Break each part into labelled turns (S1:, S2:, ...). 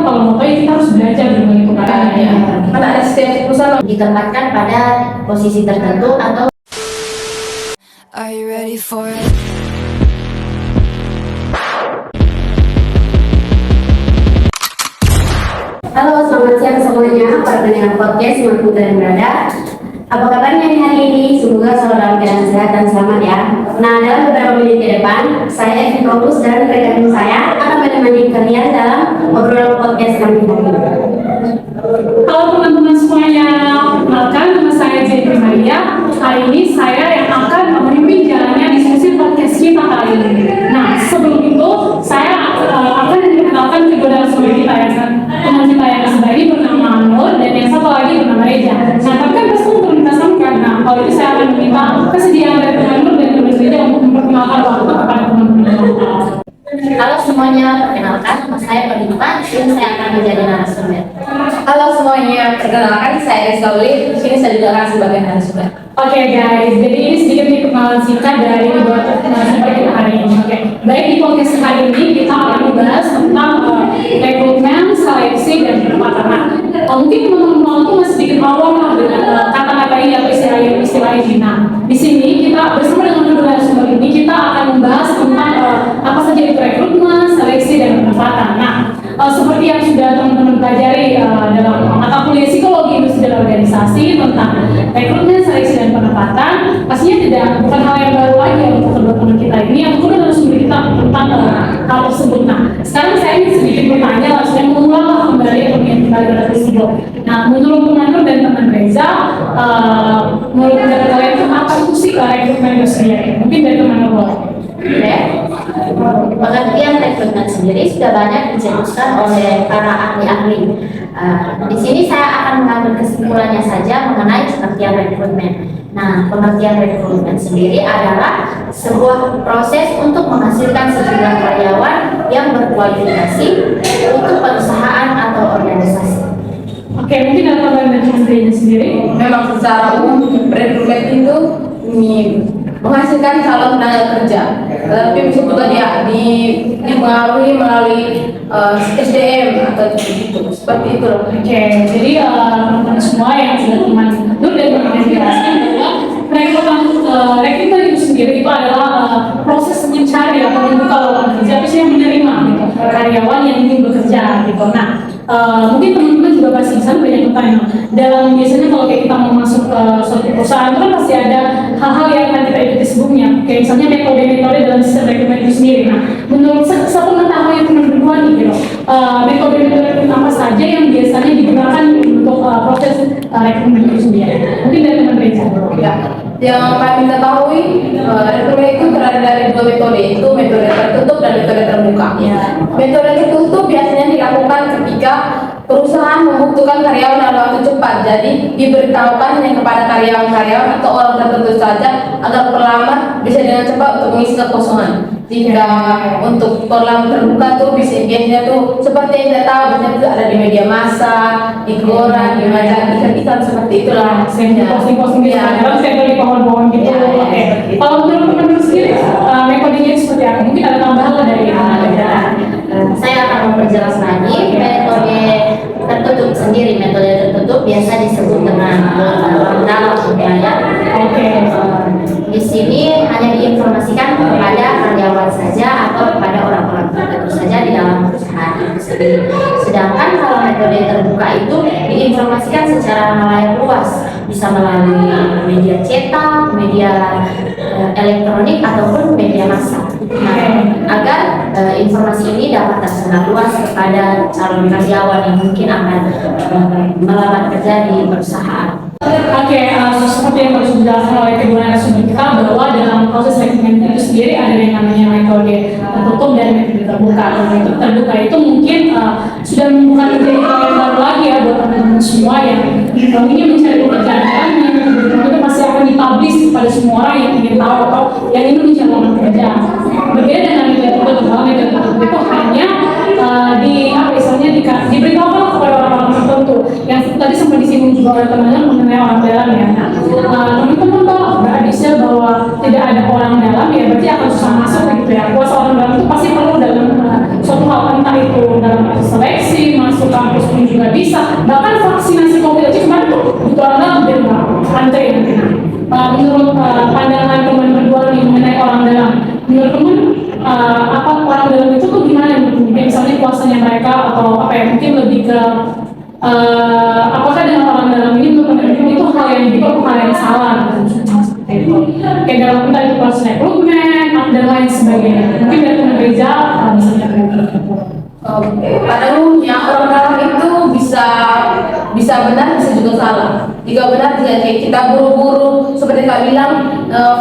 S1: kalau mau tahu kita harus belajar dulu itu kan.
S2: Karena ada setiap perusahaan
S3: ditempatkan pada posisi tertentu atau.
S4: Are you ready for it?
S3: Halo, selamat siang semuanya para pendengar podcast Mampu dan Berada. Apa kabarnya nih hari ini? Semoga selalu dalam keadaan sehat dan selamat ya. Nah, dalam beberapa menit ke depan, saya Evi Fokus dan rekan saya akan menemani kalian dalam obrolan podcast kami hari ini.
S1: Halo teman-teman semuanya, perkenalkan nama saya Jeffrey Maria. Hari ini saya yang akan memimpin jalannya diskusi podcast kita kali ini. Nah, sebelum itu saya akan mengenalkan kedua narasumber kita ya kan. Teman kita yang sebelah ini bernama Nur dan yang satu lagi bernama Reja. Nah, tapi kan pasti untuk kita samakan. Nah, kalau itu saya akan meminta kesediaan dari teman Nur dan teman Reja untuk memperkenalkan waktu kepada teman-teman.
S3: Halo semuanya, perkenalkan nama saya Padipa. Di sini saya akan menjadi narasumber.
S2: Halo semuanya, perkenalkan saya Rizka Uli. Di sini saya juga akan sebagai narasumber.
S1: Oke guys, jadi ini sedikit nih perkenalan singkat dari dua narasumber kita hari ini. Oke, baik di podcast hari ini kita akan membahas tentang rekrutmen, seleksi dan penempatan. Mungkin teman-teman itu masih sedikit awam lah dengan kata-kata ini atau istilah ini. Nah, di sini kita bersama dengan kedua narasumber ini kita akan membahas tentang apa saja itu rekrutmen, seleksi dan penempatan. Nah, seperti yang sudah teman-teman pelajari dalam mata kuliah psikologi industri dan organisasi tentang rekrutmen, seleksi dan penempatan, pastinya bukan hal yang baru lagi untuk kedua teman kita ini yang kedua narasumber kita tentang hal tersebut. Nah, sekarang saya ingin sedikit bertanya, langsung mengulang kembali atau kembali pada tersebut. Nah, menurut teman Nur dan teman Reza, menurut pendapat kalian itu apa sih rekrutmen itu sendiri? Mungkin dari teman Nur.
S3: Ya. Pengertian rekrutmen sendiri sudah banyak dijelaskan oleh para ahli-ahli. Di sini saya akan mengambil kesimpulannya saja mengenai pengertian rekrutmen. Nah, pengertian rekrutmen sendiri adalah sebuah proses untuk menghasilkan sejumlah karyawan yang berkualifikasi untuk perusahaan atau organisasi.
S1: Oke, mungkin ada tambahan dari teman Reza sendiri.
S2: Memang secara umum rekrutmen itu menghasilkan calon tenaga kerja, tapi bisa juga dipengaruhi melalui SDM atau itu seperti itu.
S1: Oke, jadi teman-teman semua yang sudah teman Nur dan teman jelaskan bahwa rekrutmen itu sendiri itu adalah proses mencari atau membuka lowongan kerja, tapi saya menerima gitu, karyawan yang ingin bekerja gitu. Nah, mungkin teman-teman juga pasti bisa banyak bertanya dalam biasanya kalau kayak kita mau masuk ke suatu perusahaan kan pasti ada hal-hal yang akan kita ikuti sebelumnya, kayak misalnya metode-metode dalam sistem rekrutmen itu sendiri. Nah, menurut sepengetahuan yang teman berdua nih gitu, metode-metode apa saja yang biasanya digunakan untuk proses rekrutmen itu sendiri? Mungkin dari teman Reza.
S2: Ya, yang kami ketahui rekrutmen itu terdiri dari dua metode, itu metode tertutup dan metode terbuka.
S3: Ya.
S2: Metode tertutup biasanya dilakukan ketika perusahaan membutuhkan karyawan dalam waktu cepat, jadi diberitahukan hanya kepada karyawan-karyawan atau orang tertentu saja agar pelamar bisa dengan cepat untuk mengisi kekosongan. Jika untuk pelamar terbuka tuh biasanya tuh seperti yang kita tahu, biasanya itu ada di media massa, di koran, di majalah, ikan-ikan seperti itulah.
S1: Posting-posting di Instagram, saya di pohon-pohon gitu. Oke. Kalau menurut teman-teman sendiri, metodenya seperti apa? Mungkin ada tambahan dari
S3: Saya akan memperjelas lagi metode tertutup sendiri. Metode tertutup biasa disebut dengan orang dalam ya.
S1: Oke.
S3: Di sini hanya diinformasikan kepada karyawan saja atau kepada orang-orang tertentu saja di dalam perusahaan itu sendiri. Sedangkan kalau metode terbuka itu diinformasikan secara halayak luas, bisa melalui media cetak, media elektronik ataupun media massa. Nah, agar informasi ini dapat tersebar luas kepada calon karyawan yang mungkin akan melamar kerja di perusahaan.
S1: Oke, seperti yang harus dijelaskan oleh kedua narasumber kita bahwa dalam proses rekrutmen itu sendiri ada yang namanya metode tertutup dan metode terbuka. Metode terbuka itu mungkin sudah bukan menjadi hal yang baru lagi ya buat teman-teman semua yang ingin mencari pekerjaan. Itu pasti akan dipublish kepada semua orang yang ingin tahu atau yang ingin mencari lowongan kerja. Berbeda dengan metode tertutup, bahwa metode tertutup itu hanya diberitahukan kepada orang-orang tertentu yang tadi sempat disinggung juga oleh teman-teman mengenai orang dalam ya. Nah, teman-teman kalau bisa bahwa tidak ada orang dalam ya berarti akan susah masuk gitu ya. Kuasa orang dalam itu pasti perlu dalam suatu hal, entah itu dalam proses seleksi, masuk bisa. Bahkan vaksinasi COVID aja kemarin tuh butuh orang dalam biar nggak antri nanti. Menurut pandangan teman berdua nih mengenai orang dalam, menurut teman apa orang dalam itu tuh gimana? Misalnya kuasanya mereka atau apa ya, mungkin lebih ke apakah dengan orang dalam ini menurut teman itu hal yang juga hal yang salah gitu. Kayak dalam entah itu proses rekrutmen dan lain sebagainya. Mungkin dari teman Reza misalnya
S2: Oke, pada umumnya orang dalam itu bisa benar, bisa juga salah. Jika benar, jika kita buru-buru seperti Kak bilang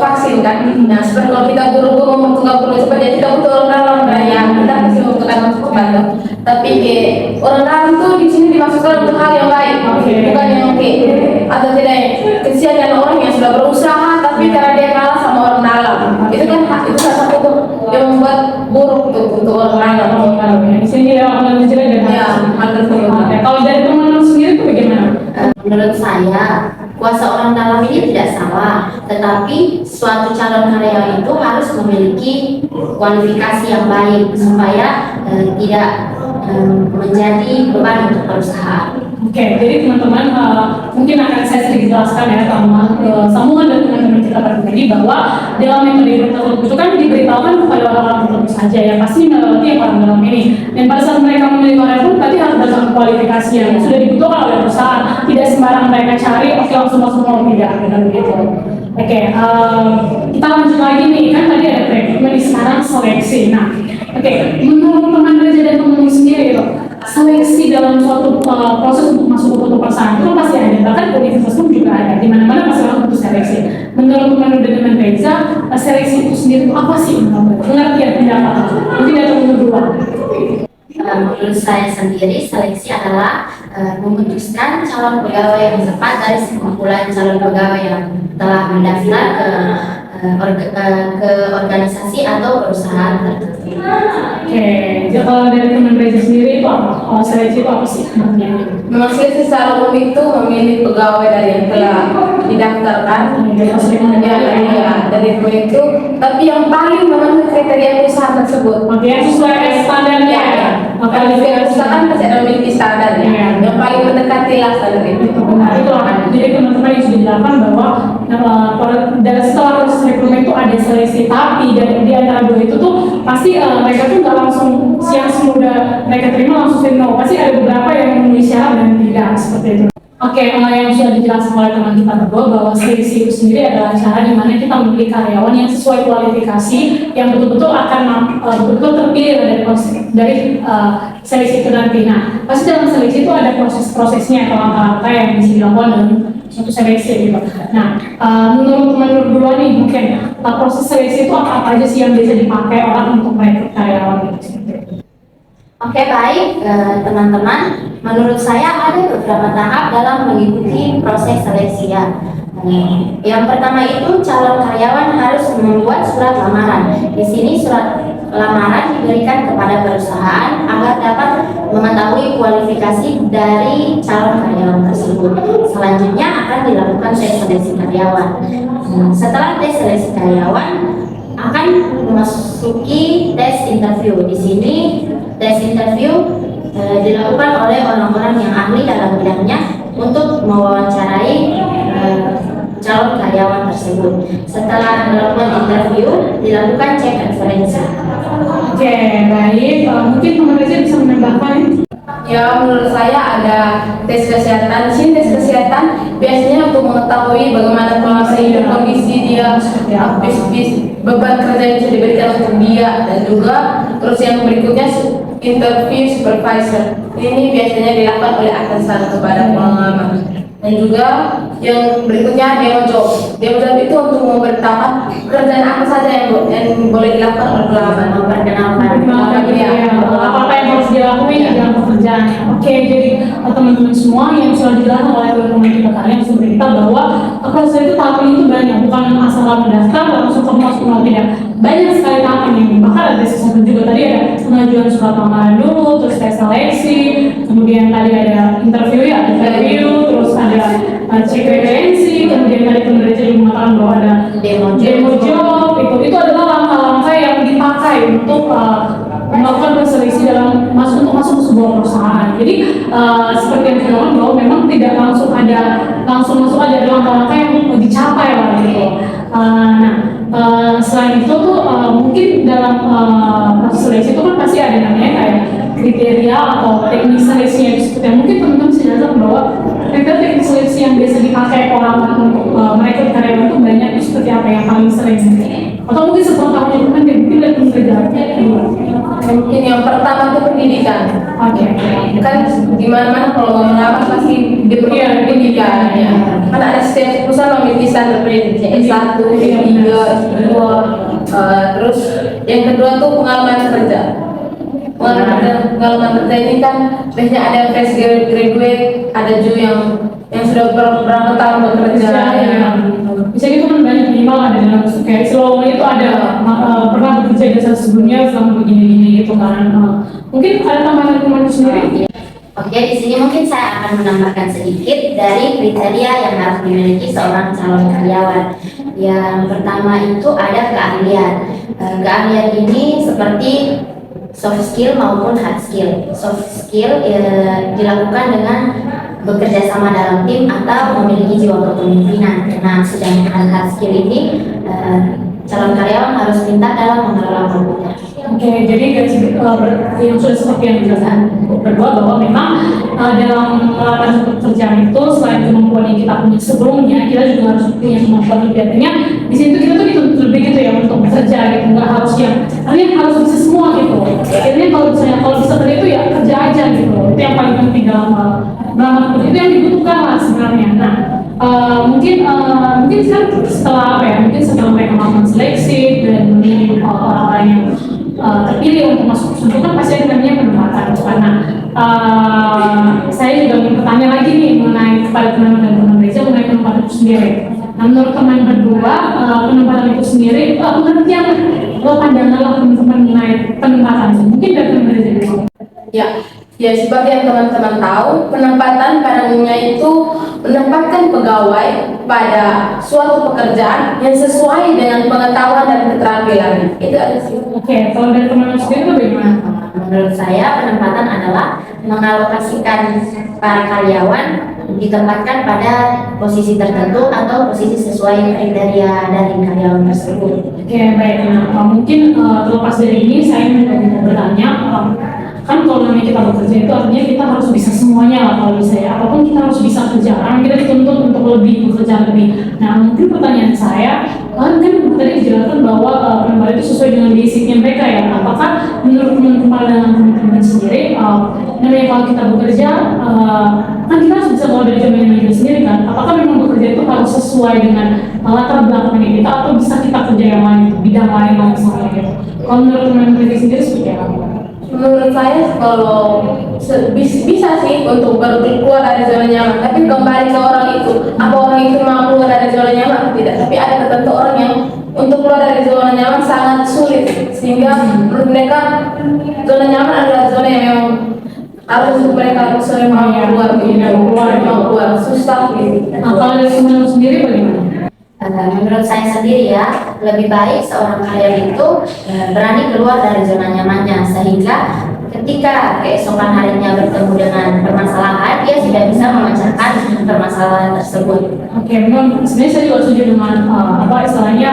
S2: vaksin kan. Nah, seperti kalau kita buru-buru membutuhkan perlu seperti kita butuh orang dalam, nah ya kita pasti membutuhkan cepat. Tapi orang dalam itu di sini dimaksudkan untuk hal yang baik, bukan yang oke atau tidak. Kesian orang yang sudah berusaha tapi karena dia kalah sama orang dalam, itu kan itu salah satu yang membuat buruk untuk orang dalam.
S1: di sini ya orang jelek dan
S2: Ya,
S1: kalau dari teman sendiri itu bagaimana?
S3: Menurut saya, kuasa orang dalam ini tidak salah, tetapi suatu calon karyawan itu harus memiliki kualifikasi yang baik supaya tidak menjadi beban untuk perusahaan.
S1: Oke, jadi teman-teman mungkin akan saya sedikit jelaskan ya sambungan dari teman-teman kita pribadi bahwa dalam metode tertentu itu kan diberitahukan kepada orang-orang tertentu saja ya pasti melewati yang orang dalam ini. Dan pada saat mereka memilih karyawan pun berarti harus berdasarkan kualifikasi yang sudah dibutuhkan oleh perusahaan. Tidak sembarang mereka cari oke langsung masuk mau tidak gitu. Oke, kita lanjut lagi nih kan tadi ada rekrutmen, sekarang seleksi. Nah, oke, menurut teman Reza dan teman sendiri loh. Seleksi dalam suatu proses untuk masuk ke suatu perusahaan itu pasti ada, bahkan universitas pun juga ada, di mana-mana pasti orang butuh seleksi. Menurut teman Reza, seleksi itu sendiri itu apa sih menurut pengertian pendapat? Mungkin dari teman dua.
S3: Menurut saya sendiri, seleksi adalah memutuskan calon pegawai yang tepat dari sekumpulan calon pegawai yang telah mendaftar ke organisasi atau perusahaan tertentu.
S1: Oke, jadi kalau dari teman Reza sendiri itu apa? Seleksi itu apa sih?
S2: memang seleksi secara umum itu memilih pegawai dari yang telah didaftarkan dari itu, tapi yang paling memenuhi kriteria perusahaan tersebut.
S1: Oke, sesuai standarnya ya.
S2: Maka di perusahaan pasti ada memiliki standarnya. Yang paling mendekati lah standar itu.
S1: Benar, itu akan jadi teman-teman yang sudah dilakukan bahwa dari setelah proses rekrutmen itu ada seleksi, tapi di antara dua itu tuh pasti mereka tuh nggak langsung siang semudah mereka terima langsung say no, pasti ada beberapa yang memenuhi syarat dan tidak seperti itu. Oke, yang sudah dijelaskan oleh teman kita berdua bahwa seleksi itu sendiri adalah cara di mana kita memilih karyawan yang sesuai kualifikasi yang betul-betul akan betul-betul terpilih dari seleksi itu nanti. Nah, pasti dalam seleksi itu ada proses-prosesnya atau langkah-langkah yang bisa dilakukan dalam suatu seleksi gitu. Nah, menurut berdua nih mungkin proses seleksi itu apa aja sih yang bisa dipakai orang untuk merekrut karyawan gitu?
S3: Oke, baik teman-teman, menurut saya ada beberapa tahap dalam mengikuti proses seleksi ya. Yang pertama itu calon karyawan harus membuat surat lamaran. Di sini surat lamaran diberikan kepada perusahaan agar dapat mengetahui kualifikasi dari calon karyawan tersebut. Selanjutnya akan dilakukan tes seleksi karyawan. Setelah tes seleksi karyawan akan memasuki tes interview. Di sini tes interview dilakukan oleh orang-orang yang ahli dalam bidangnya untuk mewawancarai calon karyawan tersebut. Setelah melakukan interview, dilakukan cek referensi.
S1: Oke, baik. Mungkin teman Reza bisa menambahkan?
S2: Ya, menurut saya ada tes kesehatan. Di sini tes kesehatan biasanya untuk mengetahui bagaimana kondisi dia, beban kerja yang bisa diberikan untuk dia, dan juga terus yang berikutnya interview supervisor. Ini biasanya dilakukan oleh atasan kepada pengamat. Dan juga yang berikutnya demo job. Demo job itu untuk memberitahukan pekerjaan apa saja yang boleh dilakukan oleh pengamat.
S1: Apa yang harus dilakukan di dalam pekerjaan. Oke, jadi teman-teman semua yang sudah dijelaskan oleh teman-teman kita tadi yang sudah kita bahwa proses itu tahapan itu banyak, bukan asal kamu daftar langsung kamu masuk mau tidak. Banyak sekali tahapan yang bahkan ada sesuatu juga tadi ada pengajuan surat lamaran dulu, terus tes seleksi, kemudian tadi ada interview, terus ada cek referensi, kemudian tadi teman Reza juga mengatakan bahwa ada demo job, itu adalah langkah-langkah yang dipakai untuk melakukan seleksi untuk masuk ke sebuah perusahaan. Jadi seperti yang saya bilang bahwa memang tidak langsung masuk ada dalam langkah yang dicapai lah gitu. Selain itu tuh mungkin dalam proses seleksi itu kan pasti ada namanya kayak kriteria atau teknik seleksi yang seperti yang mungkin teman-teman bisa jelaskan bahwa kriteria teknik seleksi yang biasa dipakai orang untuk merekrut karyawan itu banyak itu seperti apa yang paling sering atau mungkin sepengetahuan itu kan mungkin dari pekerjaannya
S2: Mungkin yang pertama itu pendidikan.
S1: Oke.
S2: Kan di mana-mana kalau mau melamar pasti diperlukan pendidikan ya. Kan ada setiap perusahaan memiliki standar pendidikan S1, S3, S2. Terus yang kedua tuh pengalaman kerja. Pengalaman kerja ini kan biasanya ada yang fresh graduate, ada juga yang sudah berapa tahun bekerja ya.
S1: Bisa gitu kan banyak minimal ada dalam kayak slow itu ada pernah bekerja jasa sebelumnya selama begini-gini gitu kan. Mungkin ada tambahan teman sendiri?
S3: Oke, di sini mungkin saya akan menambahkan sedikit dari kriteria yang harus dimiliki seorang calon karyawan. Yang pertama itu ada keahlian. Keahlian ini seperti soft skill maupun hard skill. Soft skill dilakukan dengan bekerja sama dalam tim atau memiliki jiwa kepemimpinan. Nah, sedangkan hard skill ini calon karyawan harus pintar dalam mengelola komputer.
S1: Oke, jadi yang sudah seperti yang dijelaskan berdua bahwa memang dalam melamar pekerjaan itu selain kemampuan yang kita punya sebelumnya, kita juga harus punya kemampuan lebih. Artinya di situ kita tuh dituntut lebih gitu ya untuk bekerja gitu, nggak harus kalian harus bisa semua gitu. Akhirnya kalau bisa tadi itu ya kerja aja gitu, itu yang paling penting dalam melamar pekerjaan itu yang dibutuhkan lah sebenarnya. Nah, mungkin setelah apa ya? Mungkin setelah mereka melakukan seleksi dan memilih orang-orang yang terpilih untuk masuk itu kan pasti ada namanya penempatan karena saya juga ingin bertanya lagi nih mengenai kepada teman dan teman Reza mengenai penempatan itu sendiri. Nah, menurut teman berdua penempatan itu sendiri pengertian pandangan lah teman-teman mengenai penempatan mungkin dari teman Reza dulu.
S2: Ya, seperti yang teman-teman tahu, penempatan pada umumnya itu menempatkan pegawai pada suatu pekerjaan yang sesuai dengan pengetahuan dan keterampilan. Itu ada sih.
S1: Oke, kalau dari teman sendiri bagaimana?
S3: Menurut saya penempatan adalah mengalokasikan para karyawan ditempatkan pada posisi tertentu atau posisi sesuai kriteria dari karyawan tersebut.
S1: Oke, baik. Nah, mungkin terlepas dari ini saya mau bertanya, kan kalau namanya kita bekerja itu artinya kita harus bisa semuanya lah kalau bisa ya, apapun kita harus bisa kerja karena kita dituntut untuk lebih bekerja lebih. Nah, mungkin pertanyaan saya kan tadi dijelaskan bahwa penempatan itu sesuai dengan basicnya mereka ya. Apakah menurut teman-teman sendiri, namanya kalau kita bekerja kan kita harus bisa keluar dari zona nyaman kita sendiri kan? Apakah memang bekerja itu harus sesuai dengan latar belakang kita atau bisa kita kerja yang lain, bidang lain misalnya gitu? Kalau menurut teman-teman sendiri seperti apa?
S2: Menurut saya kalau bisa sih untuk keluar dari zona nyaman, tapi kembali ke orang itu, apa orang itu mau keluar dari zona nyaman atau tidak. Tapi ada tertentu orang yang untuk keluar dari zona nyaman sangat sulit, sehingga menurut mereka zona nyaman adalah zona yang memang harus mereka mau keluar susah gitu.
S1: Nah, kalau dari teman sendiri bagaimana?
S3: Menurut saya sendiri ya, lebih baik seorang karyawan itu berani keluar dari zona nyamannya sehingga ketika keesokan harinya bertemu dengan permasalahan, dia sudah bisa memecahkan permasalahan tersebut.
S1: Oke, memang sebenarnya saya juga setuju dengan istilahnya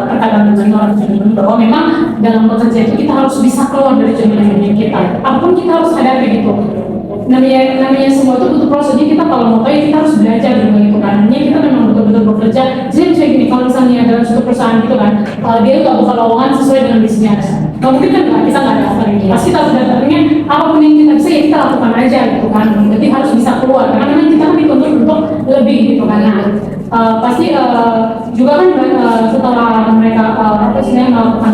S1: perkataan dengan orang tersebut bahwa memang dalam bekerja itu kita harus bisa keluar dari zona nyaman kita. Apapun kita harus hadapi gitu. Namanya semua itu butuh proses. Jadi kita kalau mau tahu ya kita harus belajar juga gitu kan. Artinya kita memang betul-betul bekerja. Jadi misalnya gini, kalau misalnya dalam suatu perusahaan gitu kan, dia nggak buka lowongan sesuai dengan bisnisnya. Kalau mungkin kan kita nggak daftar ini. Pasti kita harus daftarnya apapun yang kita bisa ya kita lakukan aja gitu kan. Jadi harus bisa keluar. Karena memang kita kan dituntut untuk lebih gitu kan. Nah, pasti juga kan setelah mereka melakukan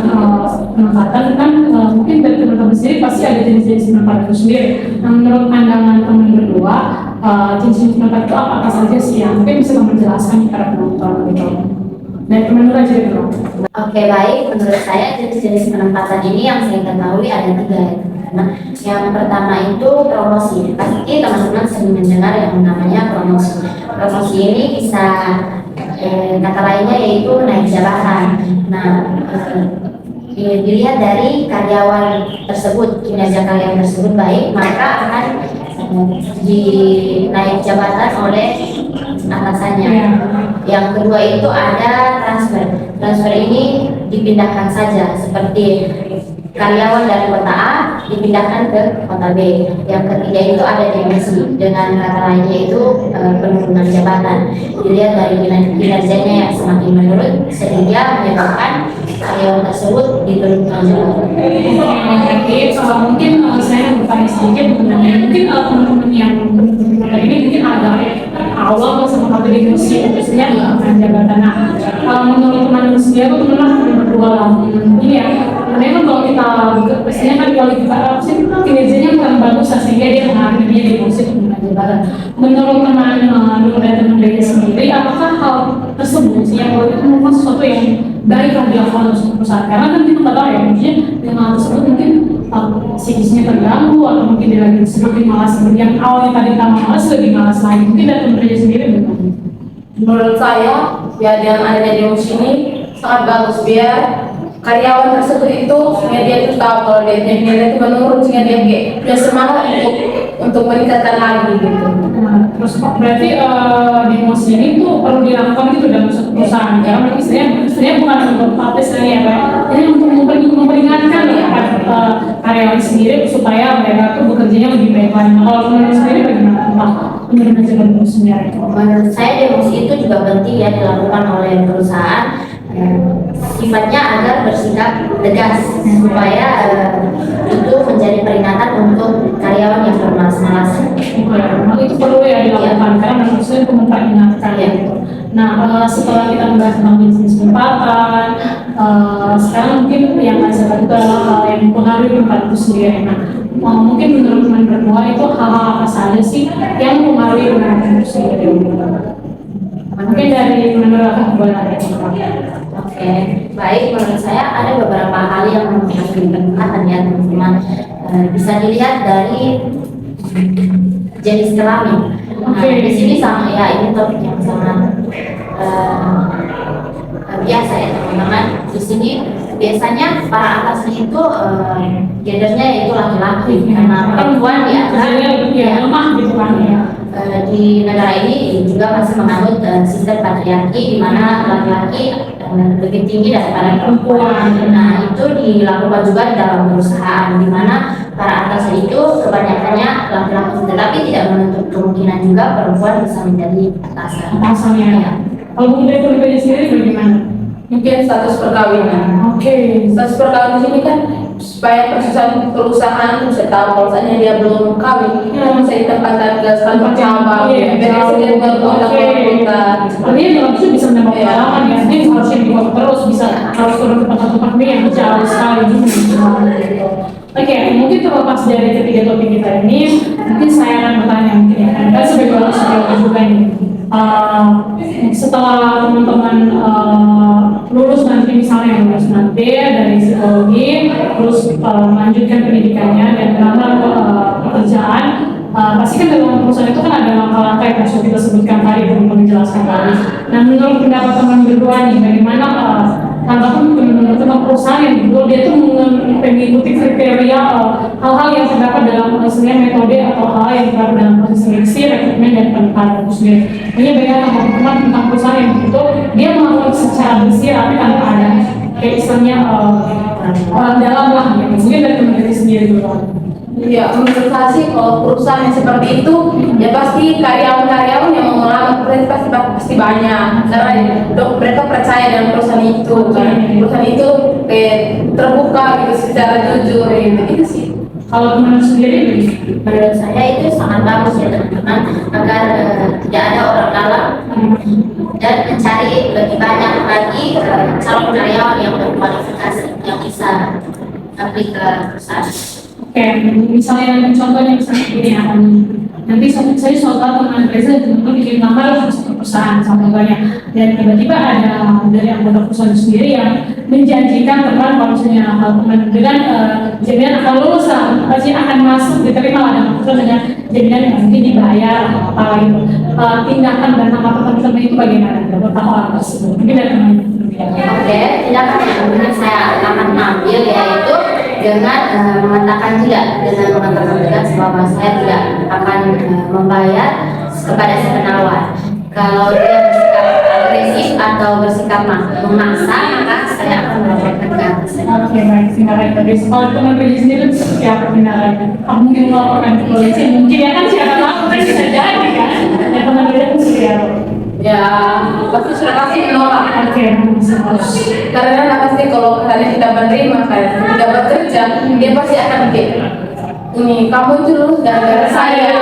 S1: penempatan kan mungkin dari teman-teman sendiri pasti ada jenis-jenis penempatan itu sendiri. Nah, menurut pandangan teman berdua, jenis-jenis penempatan itu apa saja sih yang mungkin bisa menjelaskan kepada penonton gitu. Dan teman aja gitu.
S3: Oke, baik. Menurut saya jenis-jenis penempatan ini yang saya ketahui ada 3. Nah, yang pertama itu promosi. Pasti teman-teman sering mendengar yang namanya promosi. Promosi ini bisa kata lainnya yaitu naik jabatan. Nah, dilihat dari karyawan tersebut, kinerja karyawan tersebut baik, maka akan dinaik jabatan oleh atasannya.
S1: Iya.
S3: Yang kedua itu ada transfer. Transfer ini dipindahkan saja, seperti karyawan dari kota A dipindahkan ke kota B. Yang ketiga itu ada demosi, dengan kata lainnya itu penurunan jabatan. Dilihat dari kinerjanya yang semakin menurun sehingga menyebabkan karyawan tersebut diturunkan jabatan.
S1: Oke, mungkin saya bertanya sedikit mengenai mungkin teman-teman yang menonton ini mungkin agak awal sama kata demosi biasanya dengan jabatan. Nah, menurut teman sendiri aku pernah berdua lah ini ya. Memang kalau kita biasanya kan kalau kita kinerjanya kurang bagus sehingga dia mengalami dia demosi dengan jabatan. Menurut teman Nur dan teman dari sendiri, apakah hal tersebut yang kalau itu memang sesuatu yang baik lah dilakukan untuk perusahaan? Karena kan kita nggak tahu ya, mungkin dengan hal tersebut mungkin psikisnya terganggu atau mungkin dia lagi semakin malas seperti yang awalnya tadi kita malas lebih malas lagi. Mungkin dari teman kerja sendiri bagaimana?
S2: Menurut saya, ya dengan adanya demosi ini sangat bagus biar karyawan tersebut itu sehingga dia itu tahu kalau dia nilai itu menurun sehingga dia kayak punya semangat untuk meningkatkan lagi gitu.
S1: Nah, terus berarti demosi ini tuh perlu dilakukan gitu dalam suatu perusahaan karena istilahnya bukan untuk apa istilahnya ya, ini untuk memperingatkan ya karyawan sendiri supaya mereka tuh bekerjanya lebih baik lagi. Nah, kalau menurut sendiri bagaimana Pak? Menurut demosi sendiri?
S3: Menurut saya demosi itu juga penting ya dilakukan oleh perusahaan, sifatnya agar bersikap tegas supaya itu menjadi peringatan untuk karyawan yang bermalas-malasan.
S1: Memang itu perlu ya dilakukan karena menurut saya itu memperingatkan ya gitu. Nah, setelah kita membahas tentang bisnis penempatan, sekarang mungkin yang saya lakukan adalah hal yang mempengaruhi tempat itu sendiri. Nah, mungkin menurut teman berdua itu hal-hal apa saja sih yang mempengaruhi tempat itu sendiri? Mungkin dari menurut aku boleh ada.
S3: Oke, baik. Menurut saya ada beberapa hal yang mempengaruhi penempatan ya teman-teman. Bisa dilihat dari jenis kelamin. Nah, di sini sama ya, ini topik yang sangat biasa ya teman-teman. Di sini biasanya para atasnya itu gendernya itu laki-laki karena perempuan di atas
S1: ya lemah gitu kan ya.
S3: Di negara ini juga masih menganut sistem patriarki di mana laki-laki lebih tinggi daripada perempuan. Nah, itu dilakukan juga di dalam perusahaan di mana para atas itu kebanyakannya laki-laki, tetapi tidak menutup kemungkinan juga perempuan bisa menjadi atasan.
S1: Atasannya.
S3: Ya.
S1: Kalau menurut kerja sendiri bagaimana?
S2: Mungkin status perkawinan.
S1: Oke.
S2: Status perkawinan di sini kan supaya perusahaan bisa tahu kalau misalnya dia belum kawin, bisa ditempatkan ke kantor cabang. Biar dia berkontak.
S1: Artinya dalam itu bisa menambah pengalaman ya. Ini harusnya dibuat terus bisa harus turun ke tempat-tempat ini yang jauh sekali gitu. Oke, mungkin terlepas dari ketiga topik kita ini, mungkin saya akan bertanya mungkin ya. Kan sebagai orang psikolog juga nih. Setelah teman-teman lulus nanti misalnya lulus nanti dari psikologi terus melanjutkan pendidikannya dan melamar pekerjaan, pasti kan dalam perusahaan itu kan ada langkah-langkah yang sudah kita sebutkan tadi untuk menjelaskan tadi. Nah, menurut pendapat teman berdua nih, bagaimana tanggapan menurut tentang perusahaan yang betul dia tuh mengikuti kriteria hal-hal yang terdapat dalam prosesnya metode atau hal yang terdapat dalam proses seleksi, rekrutmen dan penempatan itu sendiri. Ini banyak teman-teman tentang perusahaan yang betul dia melakukan secara bersih tapi tanpa ada kayak istilahnya orang dalam lah ya. Mungkin dari teman diri sendiri dulu.
S2: Iya, menurut saya sih kalau perusahaan yang seperti itu ya pasti karyawan-karyawan yang mau melamar pasti banyak karena mereka percaya dengan perusahaan itu kan. Perusahaan itu terbuka gitu secara jujur gitu sih.
S1: Kalau teman sendiri,
S3: Menurut saya itu sangat bagus ya teman-teman agar tidak ada orang dalam dan mencari lebih banyak lagi calon karyawan yang berkualifikasi yang bisa apply ke perusahaan.
S1: oke, misalnya contohnya misalnya ini akan nanti saya suatu teman Reza teman bikin lamar satu perusahaan contohnya dan tiba-tiba ada dari anggota perusahaan sendiri yang menjanjikan teman kalau misalnya teman dengan jaminan akan lulus lah pasti akan masuk diterima lah dengan perusahaan dengan jaminan yang mungkin dibayar apa gitu. Tindakan dan tanggapan teman itu bagaimana menurut orang tersebut? Mungkin dari teman.
S3: Oke, tindakan yang mungkin saya akan ambil yaitu dengan mengatakan tidak, dengan mengatakan tegas bahwa saya tidak akan membayar kepada si penawar. Kalau dia bersikap agresif atau bersikap memaksa, maka saya akan melaporkan ke atas.
S1: Oke, baik, tindakan tegas. Kalau teman Peggy sendiri seperti apa tindakannya? Apa mungkin melaporkan ke polisi? Mungkin ya kan siapa tahu kan bisa jadi kan? Ya teman Peggy itu seperti apa?
S2: Ya pasti sudah pasti menolak.
S1: Oke,
S2: Karena pasti kalau kalian tidak menerima, kalian tidak bekerja, dia pasti akan bikin ini kamu itu lulus gara-gara saya.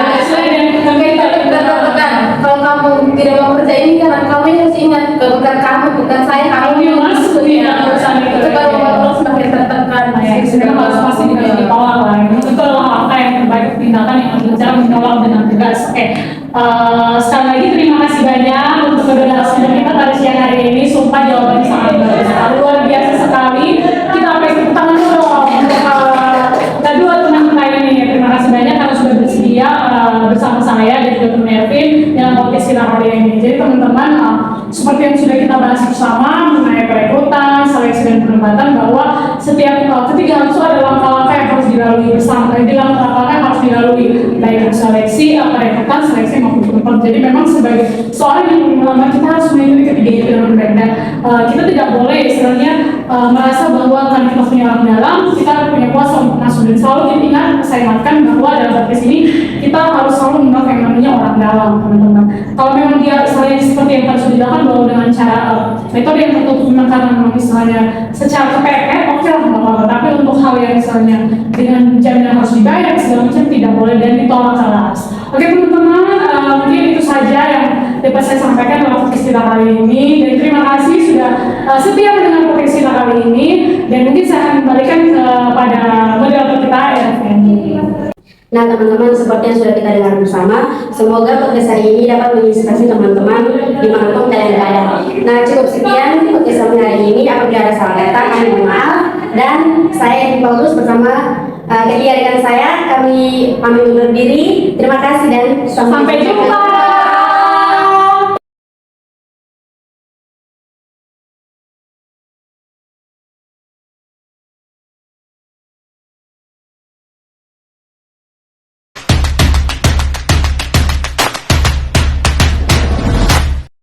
S2: Kalau kamu tidak mau kerja ini karena kamu harus ingat bukan kamu, bukan saya, kamu
S1: yang masuk ya perusahaan
S2: itu kalau mau semakin tertekan.
S1: Sebenarnya harus pasti harus ditolak lah. Itu adalah langkah yang terbaik, tindakan yang harus cara menolak dengan tegas. Oke, sekali lagi terima kasih banyak untuk kedua narasumber kita pada siang hari ini. Sumpah jawabannya sangat bagus, luar biasa sekali. Kita apa tepuk tangan dulu dong untuk kedua teman kita ini. Terima kasih banyak karena sudah bersedia bersama saya dan juga teman Ervin dalam podcast kita hari ini. Jadi teman-teman, seperti yang sudah kita bahas bersama mengenai perekrutan, seleksi dan penempatan, bahwa setiap ketiga hal itu ada langkah-langkah yang harus dilalui bersama. Jadi langkah-langkah yang harus dilalui baik seleksi, perekrutan, seleksi maupun penempatan. Jadi memang sebagai seorang yang melamar kita harus mengikuti ketiga itu dengan baik, dan kita tidak boleh istilahnya merasa bahwa kan kita punya orang dalam, kita punya kuasa untuk masuk. Dan selalu kita ingat, saya ingatkan bahwa dalam podcast ini kita harus selalu menolak yang namanya orang dalam, teman-teman. Kalau memang dia misalnya seperti yang harus dilakukan bahwa dengan cara metode yang tertutup memang karena memang misalnya secara kepepet, oke lah nggak apa-apa. Tapi untuk hal yang misalnya dengan jaminan harus dibayar segala macam tidak boleh dan ditolak keras. Oke teman-teman, mungkin itu saja yang dapat saya sampaikan dalam podcast kita kali ini. Dan terima kasih sudah setia mendengar podcast kita kali ini. Dan mungkin saya akan kembalikan kepada moderator kita ya.
S3: Nah teman-teman, seperti yang sudah kita dengar bersama, semoga podcast hari ini dapat menginspirasi teman-teman dimanapun kalian berada. Nah cukup sekian podcast hari ini. Apabila ada salah kata, kami mohon maaf. Dan saya Edi Paulus bersama ketiga rekan saya, kami pamit undur diri. Terima kasih dan
S1: Sampai jumpa.